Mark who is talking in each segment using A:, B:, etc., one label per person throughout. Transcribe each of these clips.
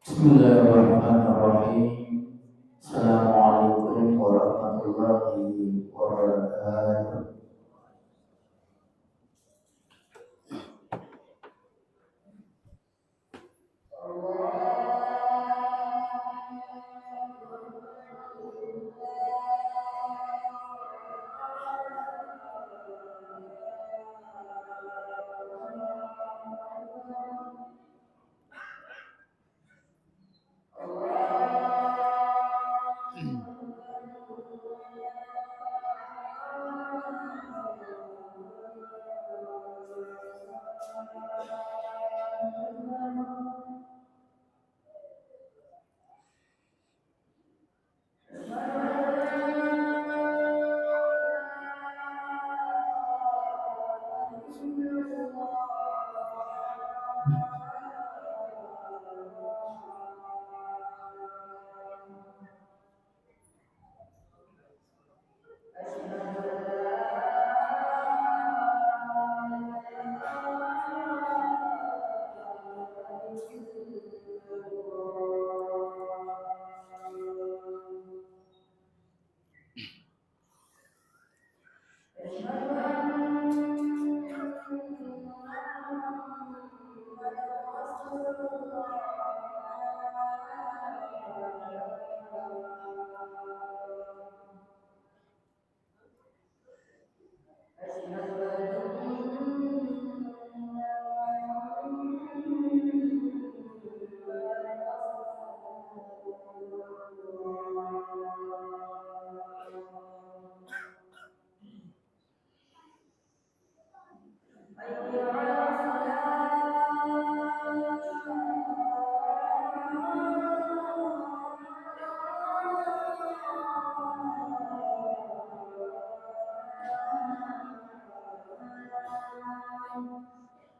A: Bismillahirrahmanirrahim. Assalamualaikum warahmatullahi wabarakatuh.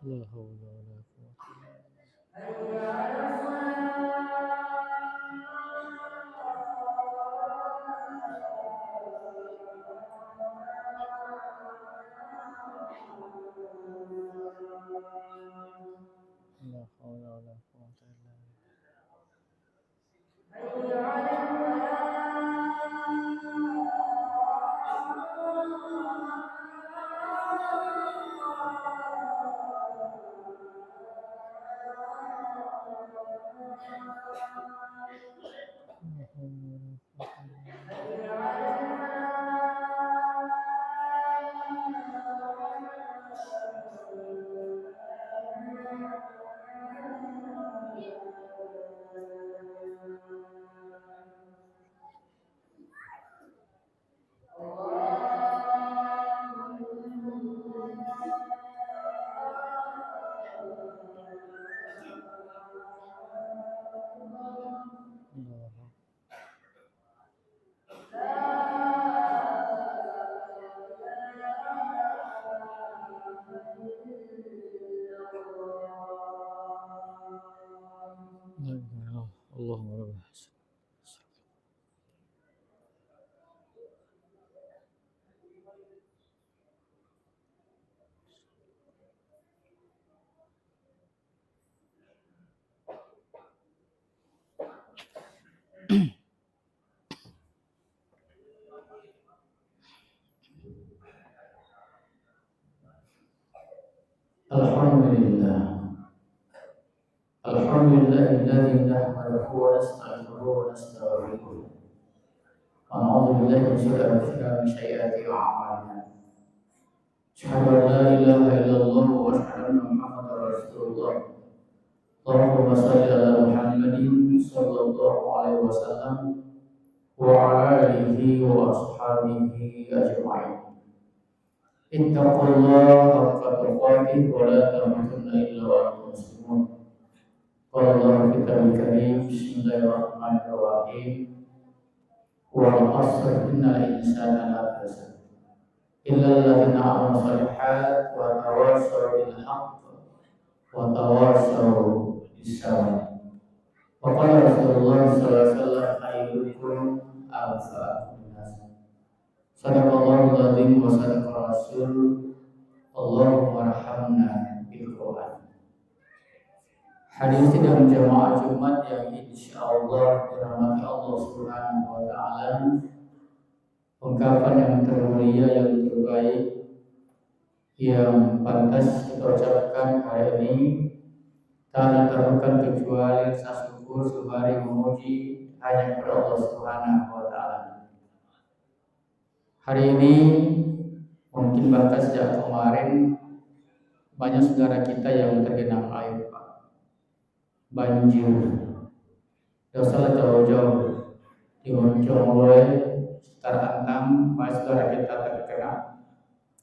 B: لا حول ولا قوة لا حول ولا قوة إلا بالله. لا حول ولا قوة إلا بالله. لا إله إلا الله. اللهم رب الحسن.
A: Alhamdulillah. Alhamdulillahilladzi nahmaduhu wa nasta'inuhu wa nastaghfiruh. Wa na'udzu billahi min shururi anfusina wa min sayyiati a'malina. Asyhadu an la ilaha illallah wa asyhadu anna Muhammadar Rasulullah. Allahumma shalli ala Muhammadin sallallahu alaihi wasallam wa ala alihi wa ashabihi ajma'in. Ittaqullaha haqqa tuqatih wa la tamutunna illa wa antum muslimun. Qala Allah fi kitabih karim, bismillahirrahmanirrahim. Wal 'asr innal insana lafi khusr illa alladziina amanu shalihat wa tawassaw bil haqq wa tawassaw bis sabr. Wa qala Rasulullah sallallahu alaihi wasallam khairukum anfa'ukum linnas. Sadaqallahul adzim wa sadaqa rasul. Allahumma arhamna bil Qur'an. Hadirin sidang jamaah Jumat yang insya Allah dirahmati Allah Subhanahu wa Ta'ala, ungkapan yang termulia yang terbaik yang pantas kita ucapkan hari ini tak terlukan kecuali rasa syukur sembari memuji hanya kepada Allah Subhanahu wa Ta'ala. Hari ini mungkin bahkan sejak kemarin banyak saudara kita yang tergenang air, Pak. Banjir. Tidak usah jauh-jauh di Moncongloe, sekitar Antang, banyak saudara kita terkena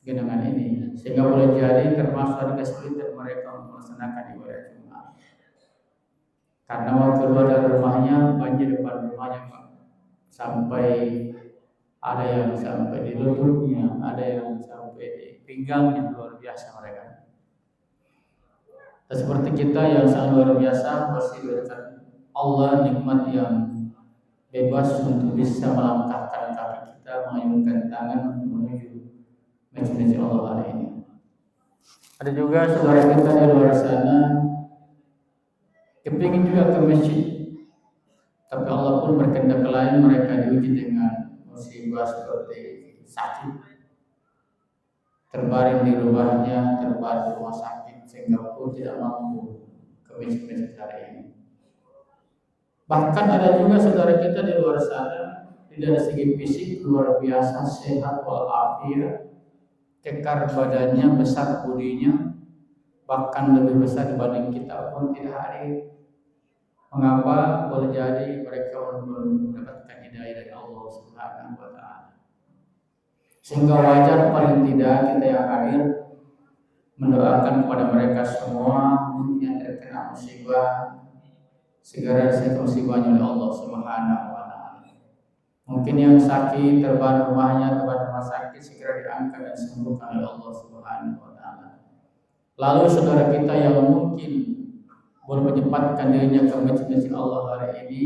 A: genangan ini, sehingga boleh jadi termasuk kesulitan mereka untuk melaksanakan ibadah Jumat. Karena mau keluar dari rumahnya banjir depan rumahnya, Pak. Sampai ada yang sampai di lututnya, ada yang sampai di pinggangnya, luar biasa mereka. Dan seperti kita yang sangat luar biasa masih diberikan Allah nikmat yang bebas untuk bisa melangkahkan kaki kita, mengayunkan tangan untuk menuju masjid Allah hari ini. Ada juga saudara kita di luar sana kepingin juga ke masjid, tapi Allah pun berkehendak lain, mereka diuji dengan musibah seperti sakit, terbaring di rumahnya, terbaring di rumah sakit, sehingga pun tidak mampu ke masjid hari ini. Bahkan ada juga saudara kita di luar sana tidak ada segi fisik luar biasa sehat walafiat, kekar badannya, besar budinya, bahkan lebih besar dibanding kita pun tidak hadir. Mengapa? Boleh jadi mereka belum mendapatkan hidayah dari Allah Subhanahu wa Ta'ala. Sehingga wajar paling tidak kita yang hadir mendoakan kepada mereka semua mungkin yang terkena musibah segera diselesaikan musibahnya oleh Allah Subhanahu wa Ta'ala. Mungkin yang sakit terbaring rumahnya, terbaring rumah sakit segera diangkat dan disembuhkan oleh Allah Subhanahu wa Ta'ala. Lalu saudara kita yang mungkin boleh menyempatkan dirinya ke masjid Allah hari ini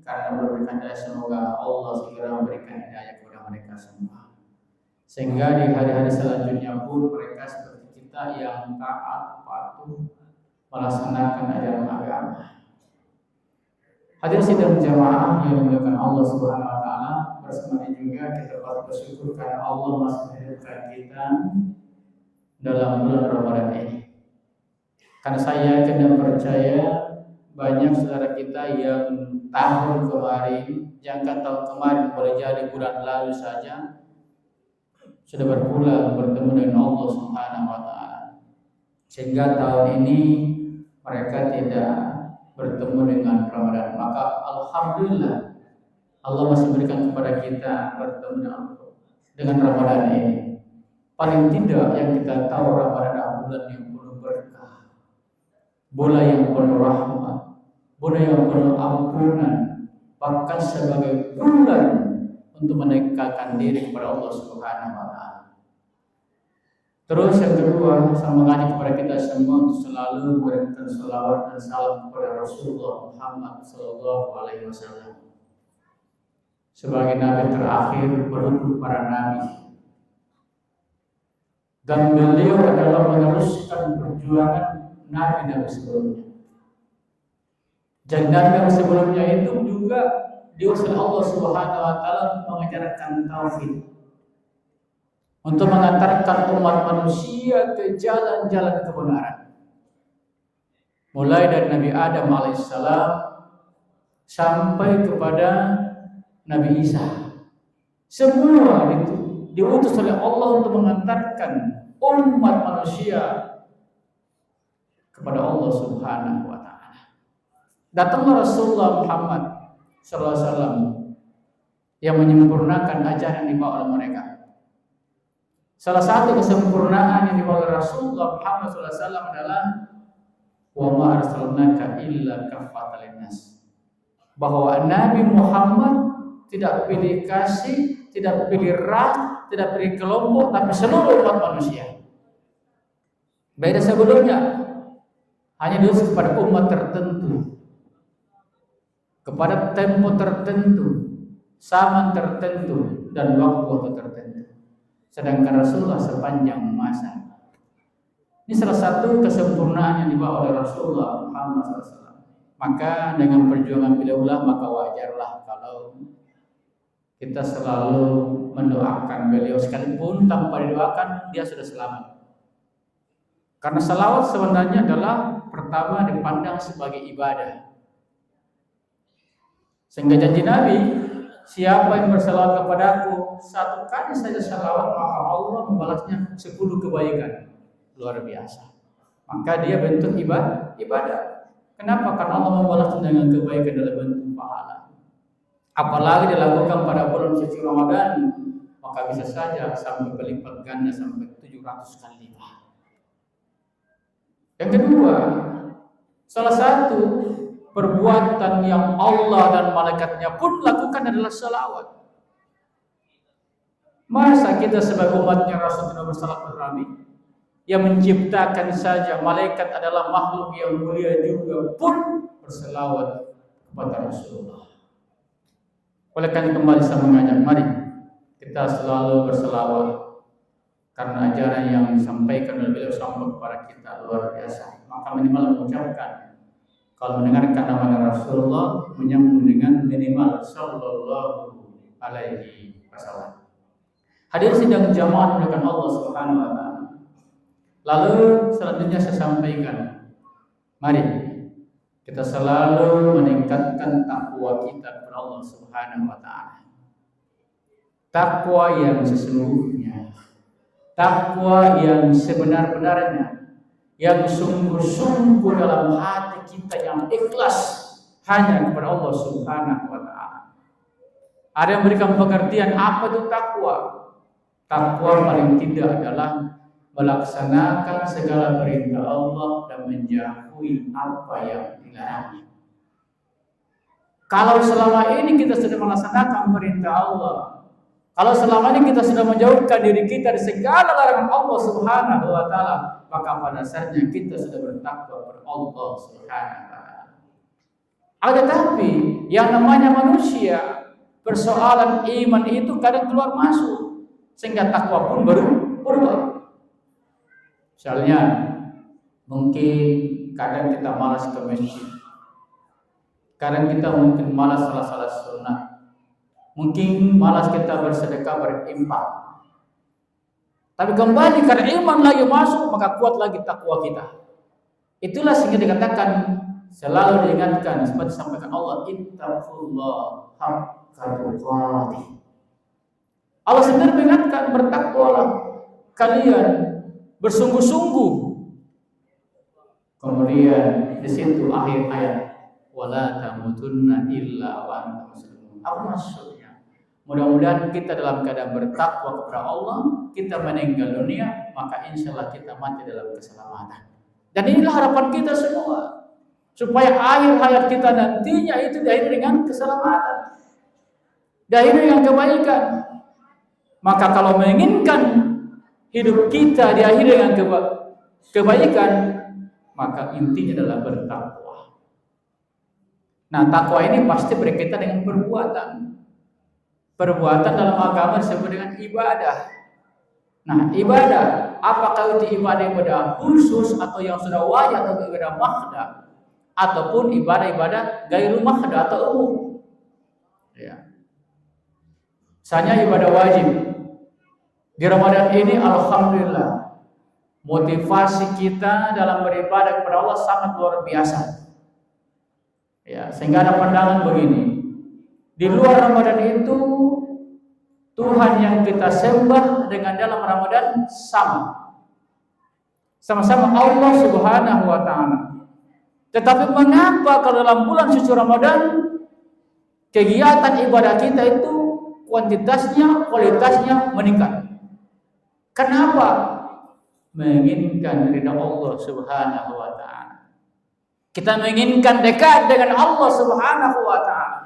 A: karena memberikan hidayah, semoga Allah segera memberikan hidayah kepada mereka semua. Sehingga di hari-hari selanjutnya pun mereka seperti kita yang taat, patuh melaksanakan ajaran agama. Hadirin sidang jamaah yang dimuliakan Allah Subhanahu wa Ta'ala, bersama juga kita patut bersyukur karena Allah masih menghadirkan kita dalam bulan Ramadan ini. Karena saya yakin dan percaya banyak saudara kita yang tahun kemarin, jangan tahun kemarin, boleh jadi bulan lalu saja sudah berpulang bertemu dengan Allah Subhanahu wa Ta'ala, sehingga tahun ini mereka tidak bertemu dengan Ramadan. Maka alhamdulillah Allah masih berikan kepada kita bertemu dengan Ramadan ini. Paling tidak yang kita tahu Ramadan adalah bulan yang penuh berkah, bulan yang penuh rahmat, bulan yang penuh ampunan, bahkan sebagai bulan untuk mendekatkan diri kepada Allah Subhanahu wa Ta'ala. Terus yang kedua, saya mengajak kepada kita semua untuk selalu memberikan salawat dan salam kepada Rasulullah Muhammad Sallallahu Alaihi Wasallam sebagai nabi terakhir penutup para nabi, dan beliau adalah meneruskan perjuangan nabi-nabi sebelumnya. Dan nabi sebelumnya itu juga diutus Allah Subhanahu wa Ta'ala mengajarkan tauhid, untuk mengantarkan umat manusia ke jalan-jalan kebenaran. Mulai dari Nabi Adam alaihissalam sampai kepada Nabi Isa. Semua itu diutus oleh Allah untuk mengantarkan umat manusia kepada Allah Subhanahu wa Ta'ala. Datanglah Rasulullah Muhammad sallallahu alaihi wasallam yang menyempurnakan ajaran yang dibawa oleh mereka. Salah satu kesempurnaan yang dibawa oleh Rasulullah Muhammad SAW adalah wa ma arsalnaka illa kaffatan linnas, bahwa Nabi Muhammad tidak pilih kasih, tidak pilih ras, tidak pilih kelompok, tapi seluruh umat manusia. Beda sebelumnya hanya diutus kepada umat tertentu, kepada tempo tertentu, zaman tertentu, dan waktu tertentu. Sedangkan Rasulullah sepanjang masa Ini salah satu kesempurnaan yang dibawa oleh Rasulullah Muhammad SAW. Maka dengan perjuangan beliaulah maka wajarlah kalau kita selalu mendoakan beliau, sekalipun tanpa didoakan dia sudah selamat. Karena salawat sebenarnya adalah pertama dipandang sebagai ibadah. Sehingga janji Nabi, siapa yang bersalawat kepadaku 1 kali saja salawat, maka Allah membalasnya 10 kebaikan. Luar biasa. Maka dia bentuk ibadah. Kenapa? Karena Allah membalasnya dengan kebaikan dalam bentuk pahala. Apalagi dilakukan pada bulan suci Ramadan, maka bisa saja sampai berlipat ganda sampai 700 kali lipat. Yang kedua, salah satu perbuatan yang Allah dan malaikatnya pun lakukan adalah salawat. Masa kita sebagai umatnya Rasulullah bersalawat berami? Yang menciptakan saja malaikat adalah makhluk yang mulia juga pun bersalawat kepada Rasulullah. Oleh karena kembali saya mengajak, mari kita selalu berselawat karena ajaran yang disampaikan oleh beliau sampai kepada kita luar biasa. Maka minimal mengucapkan kalau mendengarkan nama Rasulullah menyambung dengan minimal sallallahu alaihi wasallam. Hadir sidang jamaah dengan Allah Subhanahu wa taala. Lalu selanjutnya saya sampaikan, mari kita selalu meningkatkan takwa kita kepada Allah Subhanahu wa taala. Takwa yang sesungguhnya, takwa yang sebenar-benarnya, yang sungguh-sungguh dalam hati kita yang ikhlas hanya kepada Allah Subhanahu wa taala. Ada yang memberikan pengertian apa itu takwa? Takwa paling tidak adalah melaksanakan segala perintah Allah dan menjauhi apa yang dilarangnya. Kalau selama ini kita sudah melaksanakan perintah Allah, kalau selama ini kita sudah menjauhkan diri kita dari segala larangan Allah Subhanahu wa taala, maka pada dasarnya kita sudah bertakwa kepada Allah Subhanahu wa taala. Tetapi yang namanya manusia, persoalan iman itu kadang keluar masuk sehingga takwa pun baru berubah. Misalnya mungkin kadang kita malas ke masjid, kadang kita mungkin malas salah sunnah, mungkin malas kita bersedekah berinfak. Tapi kembali karena iman lagi masuk, maka kuat lagi takwa kita. Itulah sehingga dikatakan, selalu diingatkan seperti disampaikan Allah, ittaqullah haqqa tuqatih. Allah sendiri mengingatkan, bertakwalah kalian bersungguh-sungguh. Kemudian di situ akhir ayat, wala tamutunna illa wa antum muslimun. Apa maksudnya? Mudah-mudahan kita dalam keadaan bertakwa kepada Allah, kita meninggal dunia, maka insya Allah kita mati dalam keselamatan. Dan inilah harapan kita semua, supaya akhir hayat kita nantinya itu diakhiri dengan keselamatan, diakhiri dengan kebaikan. Maka kalau menginginkan hidup kita diakhiri dengan kebaikan, maka intinya adalah bertakwa. Nah, takwa ini pasti berkaitan dengan perbuatan. Perbuatan dalam agama disebut dengan ibadah. Nah, ibadah, apakah itu ibadah khusus atau yang sudah wajib atau ibadah mahdah, ataupun ibadah-ibadah gairu mahdah atau umum. Ya. Misalnya ibadah wajib. Di Ramadan ini alhamdulillah motivasi kita dalam beribadah kepada Allah sangat luar biasa. Ya, sehingga ada pandangan begini. Di luar Ramadan itu Tuhan yang kita sembah dengan dalam Ramadan sama-sama Allah Subhanahu wa taala. Tetapi mengapa kalau dalam bulan suci Ramadan kegiatan ibadah kita itu kuantitasnya, kualitasnya meningkat? Kenapa? Menginginkan ridha Allah Subhanahu wa taala. Kita menginginkan dekat dengan Allah Subhanahu wa taala.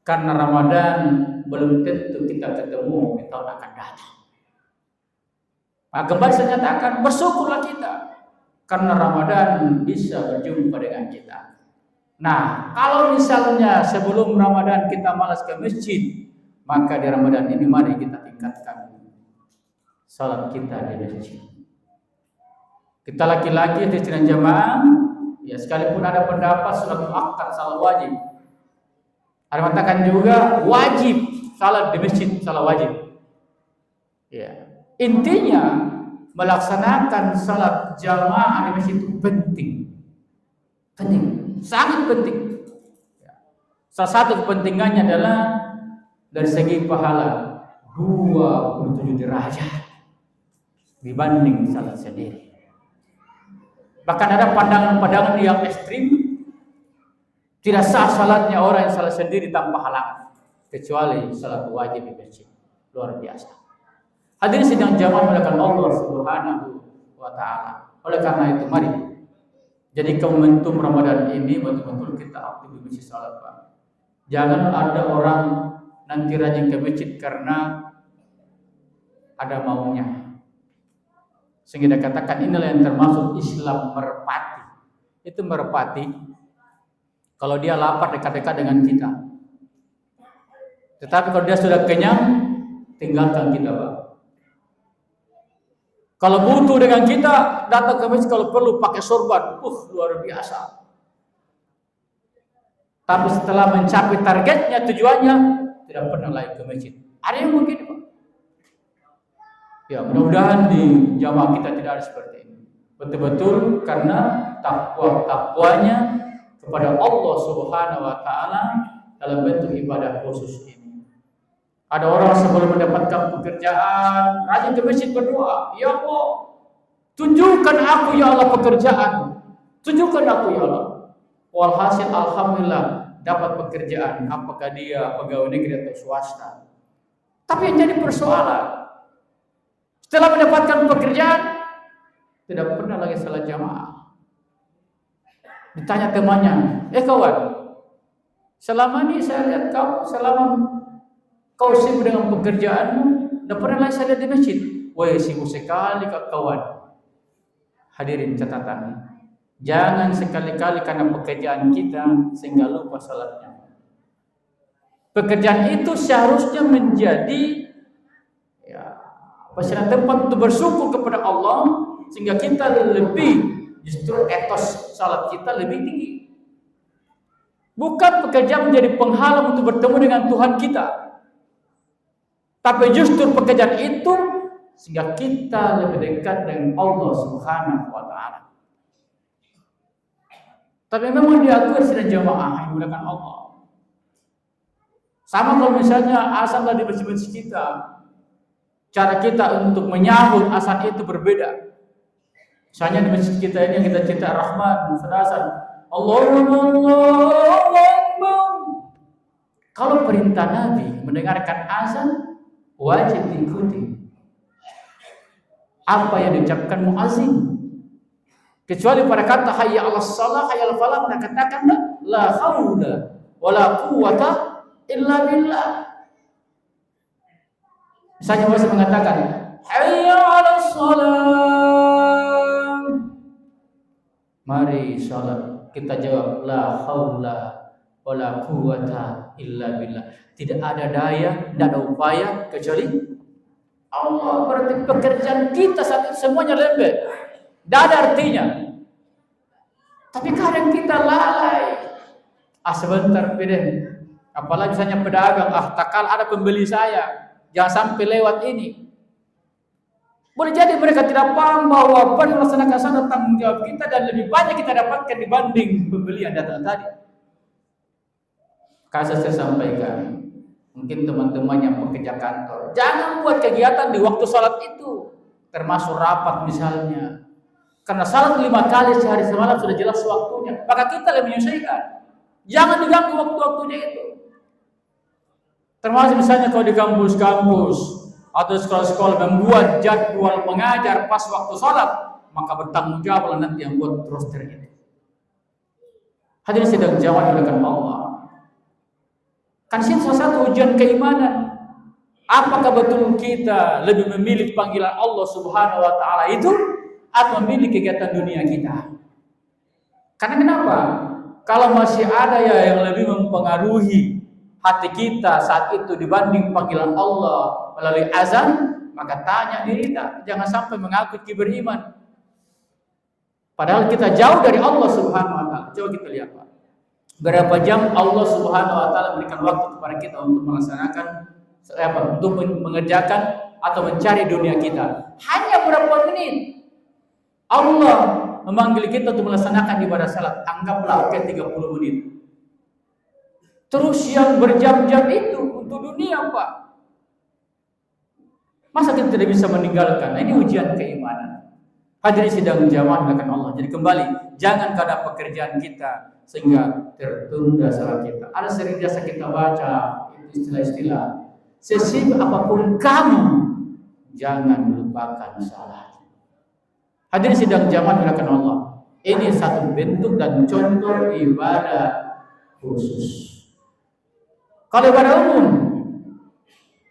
A: Karena Ramadan belum tentu kita ketemu di tahun akan datang. Maka kembali saya nyatakan, bersyukurlah kita karena Ramadan bisa berjumpa dengan kita. Nah, kalau misalnya sebelum Ramadan kita malas ke masjid, maka di Ramadan ini mari kita tingkatkan salat kita di masjid. Kita laki-laki ikhtiar jamaah, ya sekalipun ada pendapat salat muakkad salat wajib. Ada mengatakan juga wajib salat di masjid, salat wajib. Ya. Intinya melaksanakan salat jamaah di masjid itu penting. Penting, sangat penting. Ya. Salah satu kepentingannya adalah dari segi pahala 27 derajat dibanding salat sendiri. Bahkan ada pandangan-pandangan yang ekstrim, tidak sah salatnya orang yang salat sendiri tanpa halangan, kecuali salat wajib di masjid. Luar biasa. Hadirin sidang jamaah melakukan Allah Subhanahu wa Ta'ala. Oleh karena itu, mari jadi momentum Ramadan ini betul-betul kita aktif di masjid salat, Pak. Jangan ada orang nanti rajin ke masjid karena ada maunya. Sehingga dikatakan inilah yang termasuk Islam merpati. Itu merpati kalau dia lapar dekat-dekat dengan kita. Tetapi kalau dia sudah kenyang, tinggalkan kita, Pak. Kalau butuh dengan kita, datang ke masjid kalau perlu pakai sorban. Luar biasa. Tapi setelah mencapai targetnya, tujuannya, tidak pernah lagi ke masjid. Ada yang mungkin, Pak. Ya, mudah-mudahan di jamaah kita tidak ada seperti ini. Betul-betul karena takwanya kepada Allah Subhanahu wa Ta'ala dalam bentuk ibadah khusus ini. Ada orang sebelum mendapatkan pekerjaan rajin ke masjid berdoa, ya Allah, tunjukkan aku ya Allah pekerjaan, tunjukkan aku ya Allah. Walhasil alhamdulillah dapat pekerjaan, apakah dia pegawai negeri atau swasta. Tapi yang jadi persoalan, setelah mendapatkan pekerjaan, tidak pernah lagi salat jamaah. Ditanya temannya, kawan, selama ini saya lihat selama kau sibuk dengan pekerjaanmu, tidak pernah lagi saya lihat di masjid. Wah, sibuk sekali kawan. Hadirin catatan, jangan sekali-kali karena pekerjaan kita sehingga lupa salatnya. Pekerjaan itu seharusnya menjadi tempat untuk bersyukur kepada Allah, sehingga kita lebih, justru etos salat kita lebih tinggi. Bukan pekerjaan menjadi penghalang untuk bertemu dengan Tuhan kita, tapi justru pekerjaan itu sehingga kita lebih dekat dengan Allah Subhanahu wa Ta'ala. Tapi memang diakui sidang jamaah yang menggunakan Allah. Sama kalau misalnya azan di masjid-masjid kita, cara kita untuk menyambut azan itu berbeda. Misalnya di masjid kita ini yang kita cinta Rahman, azan Allahu Akbar. Kalau perintah Nabi mendengarkan azan wajib diikuti apa yang diucapkan muazin. Kecuali pada kata hayya 'alas shalah, hayya 'alal falah, katakan la haula wala quwwata illa billah. Misalnya masih mengatakan hayya 'alas shalah, mari salat, kita jawab la haula wala quwwata illa billah. Tidak ada daya, tidak ada upaya kecuali Allah. Berarti pekerjaan kita saat itu semuanya lembek, tidak ada artinya. Tapi kadang kita lalai. Sebentar peden. Apalagi misalnya pedagang, tak kalah ada pembeli saya, jangan sampai lewat ini. Boleh jadi mereka tidak paham bahwa melaksanakan salat tanggung jawab kita dan lebih banyak kita dapatkan dibanding pembeli yang datang tadi. Kasih saya sampaikan, mungkin teman-teman yang bekerja kantor, jangan buat kegiatan di waktu salat itu, termasuk rapat misalnya. Karena salat 5 kali sehari semalam sudah jelas waktunya, maka kita lebih menyelesaikan. Jangan diganggu waktu-waktunya itu. Termasuk misalnya kalau di kampus-kampus atau sekolah-sekolah membuat jadwal mengajar pas waktu salat, maka bertanggung jawablah nanti yang buat roster ini. Hadirin sidang jamaah oleh Allah. Kan ini salah satu ujian keimanan. Apakah betul kita lebih memilih panggilan Allah Subhanahu wa Ta'ala itu atau memilih kegiatan dunia kita? Karena kenapa? Kalau masih ada yang lebih mempengaruhi hati kita saat itu dibanding panggilan Allah melalui azan, maka tanya diri kita, jangan sampai mengaku beriman. Padahal kita jauh dari Allah Subhanahu wa taala. Coba kita lihat, Pak. Berapa jam Allah Subhanahu wa taala berikan waktu kepada kita untuk melaksanakan untuk mengerjakan atau mencari dunia kita. Hanya berapa menit. Allah memanggil kita untuk melaksanakan ibadah salat. Anggaplah 30 menit. Terus yang berjam-jam itu untuk dunia, Pak. Masa kita tidak bisa meninggalkan? Nah, ini ujian keimanan. Hadirin sidang jamaah dilakukan Allah. Jadi kembali, jangan karena pekerjaan kita sehingga tertunda salat kita. Ada sering biasa kita baca istilah-istilah. Sesibuk apapun kamu, jangan lupakan salat. Hadirin sidang jamaah dilakukan Allah. Ini satu bentuk dan contoh ibadah khusus. Kalau ibadah umum,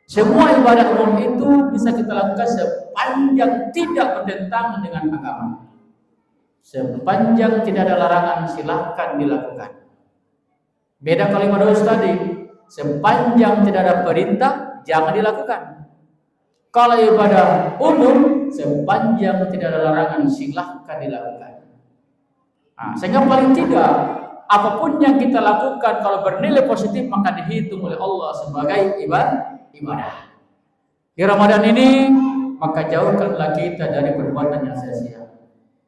A: semua ibadah umum itu bisa kita lakukan sepanjang tidak bertentangan dengan agama. Sepanjang tidak ada larangan, silahkan dilakukan. Beda kalau ibadah khusus tadi, sepanjang tidak ada perintah, jangan dilakukan. Kalau ibadah umum, sepanjang tidak ada larangan, silahkan dilakukan. Nah, sehingga paling tidak, apapun yang kita lakukan kalau bernilai positif maka dihitung oleh Allah sebagai ibadah. Di Ramadan ini maka jauhkanlah kita dari perbuatan yang sia-sia.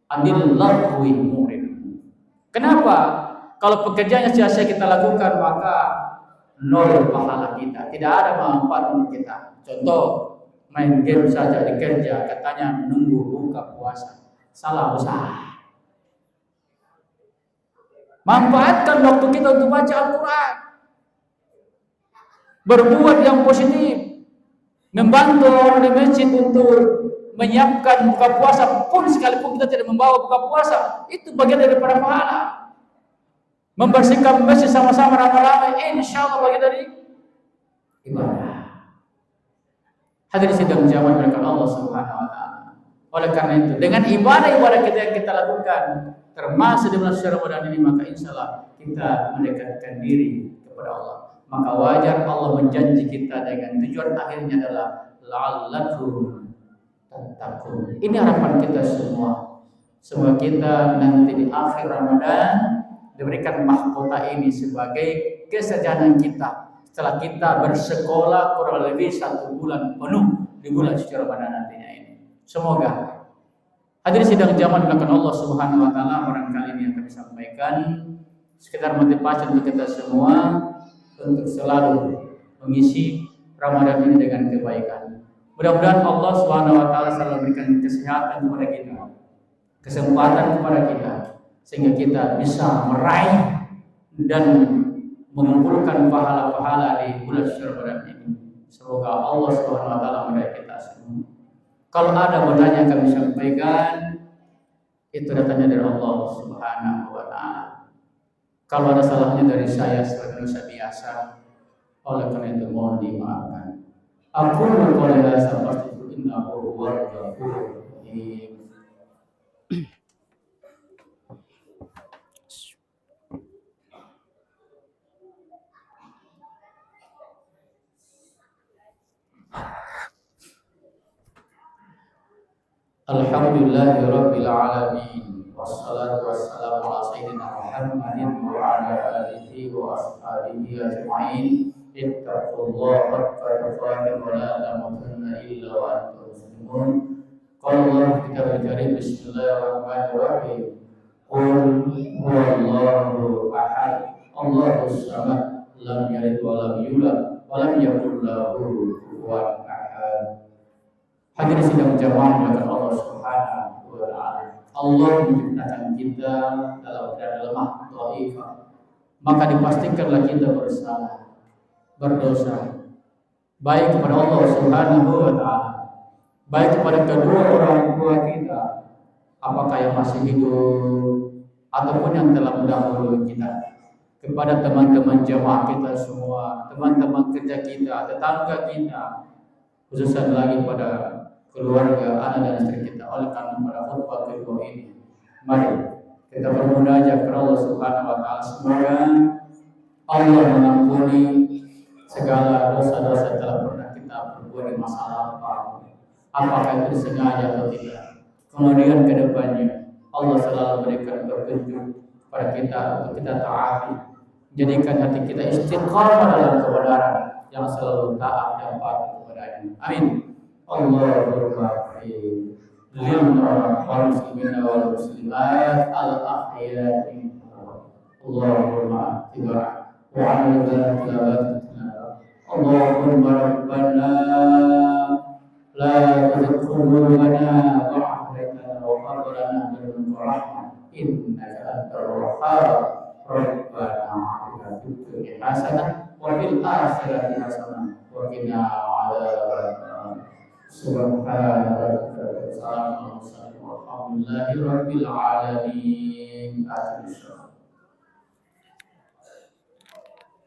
A: Anillahu murid. Kenapa? Kalau pekerjaan yang sia-sia kita lakukan maka nol pahala kita, tidak ada manfaat untuk kita. Contoh, main game saja dikerja, katanya menunggu buka puasa. Salah usaha. Manfaatkan waktu kita untuk baca Al-Quran, berbuat yang positif, membantu orang di masjid untuk menyiapkan buka puasa pun sekalipun kita tidak membawa buka puasa, itu bagian daripada pahala. Membersihkan masjid sama-sama ramai-ramai, insya Allah bagian dari ibadah. Hadirin sidang jamaah berkat Allah Subhanahu wa taala. Oleh karena itu, dengan ibadah-ibadah kita yang kita lakukan, termasuk di bulan suci Ramadan ini, maka insya Allah kita mendekatkan diri kepada Allah. Maka wajar Allah menjanji kita dengan tujuan akhirnya adalah la'allakum tattaqun. Ini harapan kita semua. Semoga kita nanti di akhir Ramadan diberikan mahkota ini sebagai kesejahteraan kita setelah kita bersekolah kurang lebih 1 bulan penuh di bulan suci Ramadan nantinya ini. Semoga. Hadirin sidang jamaah dilakukan Allah Subhanahu wa taala, barangkali ini yang kami sampaikan sekedar motivasi untuk kita semua untuk selalu mengisi Ramadan ini dengan kebaikan. Mudah-mudahan Allah Subhanahu wa taala selalu berikan kesehatan kepada kita, kesempatan kepada kita sehingga kita bisa meraih dan mengumpulkan pahala-pahala di bulan suci Ramadan ini. Semoga Allah Subhanahu wa taala memberkati kita semua. Kalau ada bertanya yang kami sampaikan, itu datanya dari Allah Subhanahu wa taala. Kalau ada salahnya dari saya sebagai manusia biasa, oleh karena itu mohon dimaafkan. Aku berqauli hadza fastaghfiru innahu huwal ghafurur rahim. Alhamdulillahirabbil alamin wassalatu wassalamu ala sayyidina Muhammadin wa ala alihi wa ashabihi ajma'in. Ittaqullaha haqqa tuqatih wa la tamutunna illa wa antum muslimun. Qala Allah fi kitabil karim, bismillahirrahmanirrahim. Qul huwallahu ahad, Allahus samad, lam yalid wa lam yulad wa lam yakul lahu kufuwan ahad. Hadirin sidang jamaah dilakukan Allah Subhanahu wa taala. Allah menciptakan kita dalam keadaan lemah, dhaifah. Maka dipastikanlah kita bersalah, berdosa, baik kepada Allah Subhanahu wa taala, baik kepada kedua orang tua kita, apakah yang masih hidup ataupun yang telah mendahului kita, kepada teman-teman jamaah kita semua, teman-teman kerja kita, tetangga kita, khususnya lagi pada keluarga, anak dan istri kita. Oleh karena pada khutbah kedua ini, mari kita bermunajat kepada Allah Subhanahu wa taala. Semoga Allah mengampuni segala dosa-dosa yang telah pernah kita perbuat di masa lampau, apakah itu disengaja atau tidak. Kemudian ke depannya Allah selalu berikan petunjuk kepada kita untuk kita taati. Jadikan hati kita istiqamah dalam kebenaran, yang selalu taat dan patuh kepadanya. Amin. Allahumma fi lil muslimina wal muslimat al ahya'i. Allahumma tiba wa amilna tilawatina. Allahumma rabbana la tuzigh qulubana ba'da idh hadaytana wa hab lana min ladunka rahmah innaka antal wahhab. Rabbana atina fid dunya hasanah wa fil akhirati hasanah wa qina adzabannar. Subhana rabbika rabbil izzati amma yasifun. Alhamdulillahi rabbil alamin. Amin.